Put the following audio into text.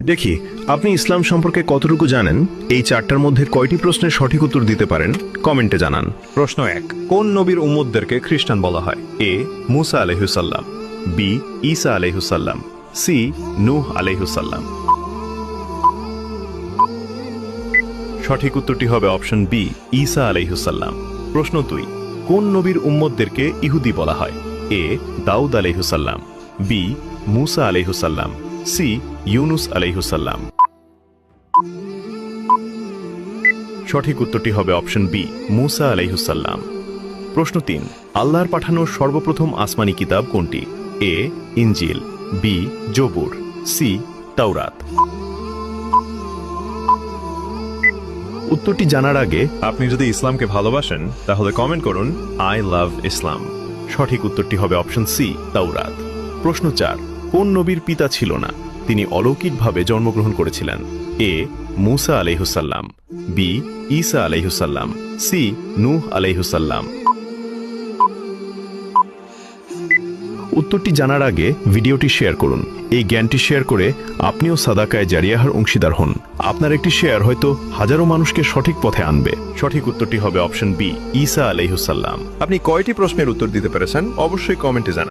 দেখি আপনি ইসলাম সম্পর্কে কতটুকু জানেন। এই চারটার মধ্যে কয়টি প্রশ্নের সঠিক উত্তর দিতে পারেন কমেন্টে জানান। প্রশ্ন 1, কোন নবীর উম্মতদেরকে খ্রিস্টান বলা হয়? এ মুসা আলাইহিসসালাম, বি ঈসা আলাইহিসসালাম, সি নূহ আলাইহিসসালাম। সঠিক উত্তরটি হবে অপশন বি ঈসা আলাইহিসসালাম। প্রশ্ন 2, কোন নবীর উম্মতদেরকে ইহুদি বলা হয়? এ দাউদ আলাইহিসসালাম, বি মুসা আলাইহিসসালাম, সি ইউনুস আলাইহিসসালাম। সঠিক উত্তরটি হবে অপশন বি মুসা আলাইহিসসালাম। প্রশ্ন 3, আল্লাহর পাঠানো সর্বপ্রথম আসমানি কিতাব কোনটি? এ ইনজিল, বি জবুর, সি তাওরাত। উত্তরটি জানার আগে আপনি যদি ইসলামকে ভালোবাসেন তাহলে কমেন্ট করুন আই লাভ ইসলাম। সঠিক উত্তরটি হবে অপশন সি তাওরাত। প্রশ্ন 4, কোন নবীর পিতা ছিল না? তিনি অলৌকিকভাবে জন্মগ্রহণ করেছিলেন? এ মুসা আলাইহিসসালাম, বি ঈসা আলাইহিসসালাম, সি নূহ আলাইহিসসালাম। উত্তরটি জানার আগে ভিডিওটি শেয়ার করুন। এই জ্ঞানটি শেয়ার করে আপনিও সাদাকায়ে জারিয়াহার অংশীদার হন। আপনার একটি শেয়ার হয়তো হাজারো মানুষকে সঠিক পথে আনবে। সঠিক উত্তরটি হবে অপশন বি ঈসা আলাইহিসসালাম। আপনি কয়টি প্রশ্নের উত্তর দিতে পেরেছেন অবশ্যই কমেন্টে জানান।